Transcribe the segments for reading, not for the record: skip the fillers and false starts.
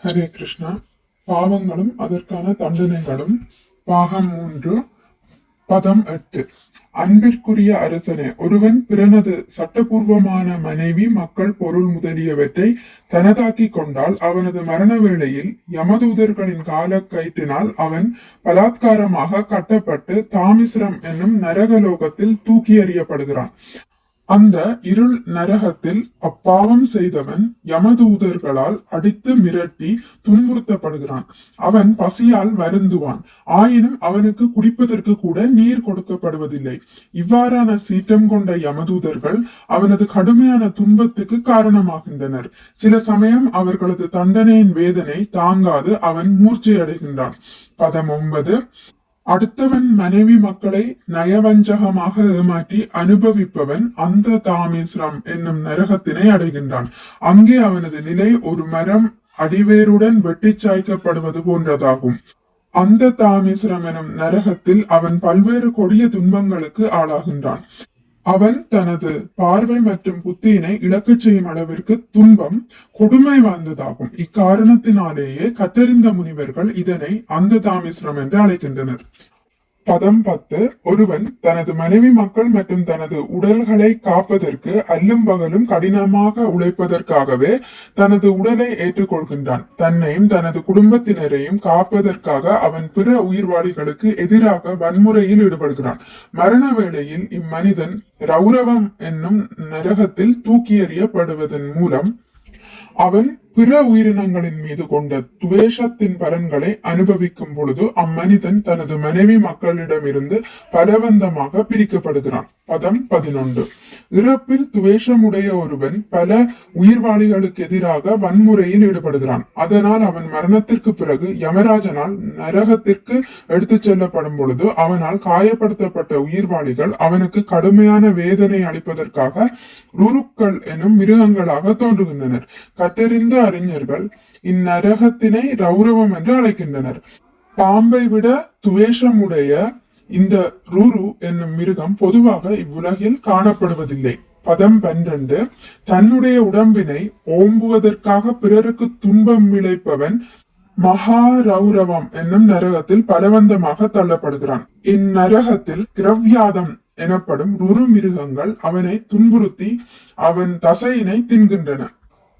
ஹரே கிருஷ்ணா. பாவங்களும் அதற்கான தண்டனைகளும், பாகம் 3, பதம் 8. அன்பிற்குரிய அரசனே, ஒருவன் பிறனது சட்டபூர்வமான மனைவி, மக்கள், பொருள் முதலியவற்றை தனதாக்கிக் கொண்டால் அவனது மரண வேளையில் யமதூதர்களின் கால கயிற்றினால் அவன் பலாத்காரமாக கட்டப்பட்டு தாமிஸ்ரம் என்னும் நரகலோகத்தில் தூக்கி எறியப்படுகிறான். அந்த இருள் நரகத்தில் அப்பாவம் செய்தவன் யமதூதர்களால் அடித்து மிரட்டி துன்புறுத்தப்படுகிறான். அவன் பசியால் வருந்துவான். ஆயினும் அவனுக்கு குடிப்பதற்கு கூட நீர் கொடுக்கப்படுவதில்லை. இவ்வாறான சீற்றம் கொண்ட யமதூதர்கள் அவனது கடுமையான துன்பத்துக்கு காரணமாகின்றனர். சில சமயம் அவர்களது தண்டனையின் வேதனை தாங்காது அவன் மூர்ச்சை அடைகின்றான். பதம் 9. அடுத்தவன் மனைவி மக்களை நயவஞ்சகமாக ஏமாற்றி அனுபவிப்பவன் அந்த தாமிஸ்ரம் என்னும் நரகத்தினை அடைகின்றான். அங்கே அவனது நிலை ஒரு மரம் அடிவேருடன் வெட்டி சாய்க்கப்படுவது போன்றதாகும். அந்த தாமிஸ்ரம் எனும் நரகத்தில் அவன் பல்வேறு கொடிய துன்பங்களுக்கு ஆளாகின்றான். அவன் தனது பார்வை மற்றும் புத்தியினை இழக்கச் செய்யும் அளவிற்கு துன்பம் கொடுமை வாய்ந்ததாகும். இக்காரணத்தினாலேயே கற்றறிந்த முனிவர்கள் இதனை அந்த தாமிஸ்ரம் என்று அழைக்கின்றனர். பதம் 10. ஒருவன் தனது மனைவி மக்கள் மற்றும் தனது உடல்களை காப்பதற்கு அல்லும் பகலும் கடினமாக உழைப்பதற்காகவே தனது உடலை ஏற்றுக்கொள்கின்றான். தன்னையும் தனது குடும்பத்தினரையும் காப்பதற்காக அவன் பிற உயிர்வாளிகளுக்கு எதிராக வன்முறையில் ஈடுபடுகிறான். மரண வேளையில் இம்மனிதன் ரௌரவம் என்னும் நரகத்தில் தூக்கி எறியப்படுவதன் மூலம் அவன் பிற உயிரினங்களின் மீது கொண்ட துவேஷத்தின் பலன்களை அனுபவிக்கும் பொழுது அம்மனிதன் தனது மனைவி மக்களிடமிருந்து பலவந்தமாக பிரிக்கப்படுகிறான். பதம் 11. இறப்பில் துவேஷமுடைய ஒருவன் பல உயிர்வாளிகளுக்கு எதிராக வன்முறையில் ஈடுபடுகிறான். அதனால் அவன் மரணத்திற்கு பிறகு யமராஜனால் நரகத்திற்கு எடுத்துச் செல்லப்படும் பொழுது அவனால் காயப்படுத்தப்பட்ட உயிர்வாளிகள் அவனுக்கு கடுமையான வேதனை அளிப்பதற்காக ருருக்கள் எனும் மிருகங்களாக தோன்றுகின்றனர். கற்றறிந்த அறிஞர்கள் இந்நரகத்தினை ரௌரவம் என்று அழைக்கின்றனர். பாம்பை விட துவேஷமுடைய இந்த ருரு என்னும் மிருகம் பொதுவாக இவ்வுலகில் காணப்படுவதில்லை. பதம் 12. தன்னுடைய உடம்பினை ஓம்புவதற்காக பிறருக்கு துன்பம் விளைப்பவன் மகா ரௌரவம் என்னும் நரகத்தில் பலவந்தமாக தள்ளப்படுகிறான். இந்நரகத்தில் கிரவ்யாதம் எனப்படும் ருரு மிருகங்கள் அவனை துன்புறுத்தி அவன் தசையினை தின்கின்றன.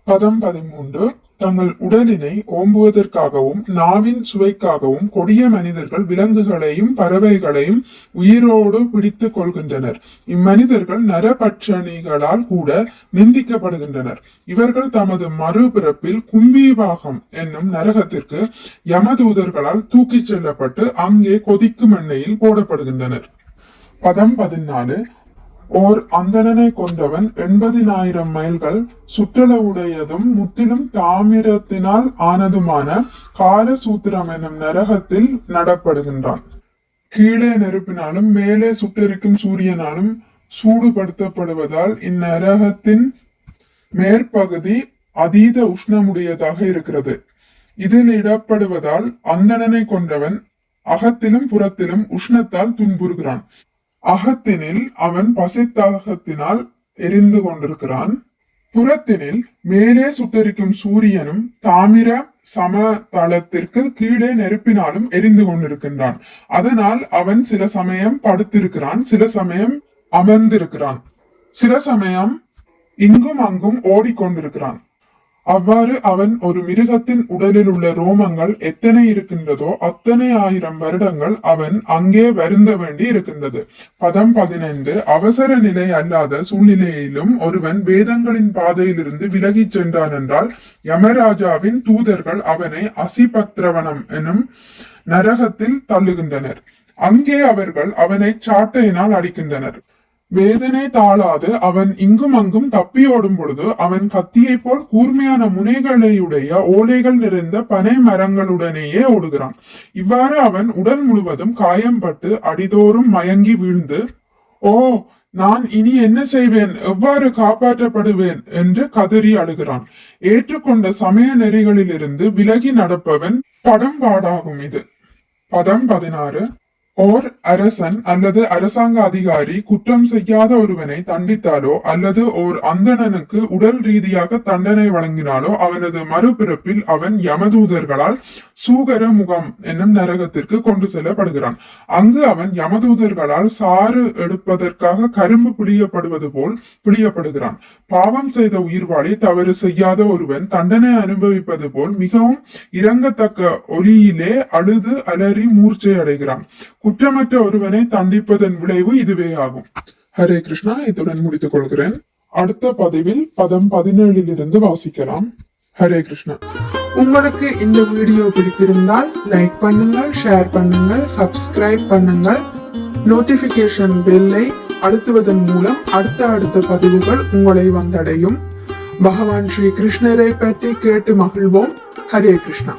பதம் 13. தங்கள் உடலினை ஓம்புவதற்காகவும் நாவின் சுவைக்காகவும் கொடிய மனிதர்கள் விலங்குகளையும் பறவைகளையும் உயிரோடு பிடித்துக் கொள்கின்றனர். இம்மனிதர்கள் நரபட்சணிகளால் கூட நிந்திக்கப்படுகின்றனர். இவர்கள் தமது மறுபிறப்பில் கும்பீபாகம் என்னும் நரகத்திற்கு யமதூதர்களால் தூக்கிச் செல்லப்பட்டு அங்கே கொதிக்கும் எண்ணெயில் போடப்படுகின்றனர். பதம் 14. ஓர் அந்தணனை கொண்டவன் 80,000 மைல்கள் சுற்றளவுடையதும் முற்றிலும் தாமிரத்தினால் ஆனதுமான காலசூத்திரம் எனும் நரகத்தில் நடப்படுகின்றான். கீழே நெருப்பினாலும் மேலே சுட்டெரிக்கும் சூரியனாலும் சூடுபடுத்தப்படுவதால் இந்நரகத்தின் மேற்பகுதி அதீத உஷ்ணமுடையதாக இருக்கிறது. இதில் இடப்படுவதால் அந்தணனை கொண்டவன் அகத்திலும் புறத்திலும் உஷ்ணத்தால் துன்புறுகிறான். அகத்தினில் அவன் பசித்தாகத்தினால் எரிந்து கொண்டிருக்கிறான். புறத்தினில் மேலே சுட்டரிக்கும் சூரியனும் தாமிர சமதளத்திற்கு கீழே நெருப்பினாலும் எரிந்து கொண்டிருக்கின்றான். அதனால் அவன் சில சமயம் படுத்திருக்கிறான், சில சமயம் அமர்ந்திருக்கிறான், சில சமயம் இங்கும் அங்கும் ஓடிக்கொண்டிருக்கிறான். அவ்வாறு அவன் ஒரு மிருகத்தின் உடலில் உள்ள ரோமங்கள் எத்தனை இருக்கின்றதோ அத்தனை 1000 வருடங்கள் அவன் அங்கே வருந்த வேண்டி இருக்கின்றது. பதம் 15. அவசர நிலை அல்லாத சூழ்நிலையிலும் ஒருவன் வேதங்களின் பாதையிலிருந்து விலகிச் சென்றான் என்றால் யமராஜாவின் தூதர்கள் அவனை அசிபத்ரவனம் எனும் நரகத்தில் தள்ளுகின்றனர். அங்கே அவர்கள் அவனை சாட்டையினால் அடிக்கின்றனர். வேதனை தாழாது அவன் இங்கும் அங்கும் தப்பியோடும் பொழுது அவன் கத்தியை போல் கூர்மையான முனைகளையுடைய ஓலைகள் நிறைந்த பனை மரங்களுடனேயே ஓடுகிறான். இவ்வாறு அவன் உடல் முழுவதும் காயம்பட்டு அடிதோறும் மயங்கி வீழ்ந்து, ஓ, நான் இனி என்ன செய்வேன், எவ்வாறு காப்பாற்றப்படுவேன் என்று கதறி அழுகிறான். ஏற்றுக்கொண்ட சமய நெறிகளிலிருந்து விலகி நடப்பவன் படம் பாடாகும் இது. பதம் 16. ஓர் அரசன் அல்லது அரசாங்க அதிகாரி குற்றம் செய்யாத ஒருவனை தண்டித்தாலோ அல்லது ஓர் அந்தணனுக்கு உடல் ரீதியாக தண்டனை வழங்கினாலோ அவனது மறுபிறப்பில் அவன் யமதூதர்களால் சூகர முகம் என்னும் நரகத்திற்கு கொண்டு செல்லப்படுகிறான். அங்கு அவன் யமதூதர்களால் சாறு எடுப்பதற்காக கரும்பு பிழியப்படுவது போல் பிழியப்படுகிறான். பாவம் செய்த உயிர்வாளி தவறு செய்யாத ஒருவன் தண்டனை அனுபவிப்பது போல் மிகவும் இரங்கத்தக்க ஒலியிலே அழுது அலறி மூர்ச்சை அடைகிறான். குற்றமற்ற ஒருவனை தண்டிப்பதன் விளைவு இதுவே ஆகும். ஹரே கிருஷ்ணா. இத்துடன் முடித்துக் கொள்கிறேன். அடுத்த பதிவில் பதம் 17 இருந்து வாசிக்கலாம். ஹரே கிருஷ்ணா. உங்களுக்கு இந்த வீடியோ பிடித்திருந்தால் லைக் பண்ணுங்கள், ஷேர் பண்ணுங்கள், சப்ஸ்கிரைப் பண்ணுங்கள். நோட்டிபிகேஷன் பெல்லை அழுத்துவதன் மூலம் அடுத்த பதிவுகள் உங்களை வந்தடையும். பகவான் ஸ்ரீ கிருஷ்ணரை பற்றி கேட்டு மகிழ்வோம். ஹரே கிருஷ்ணா.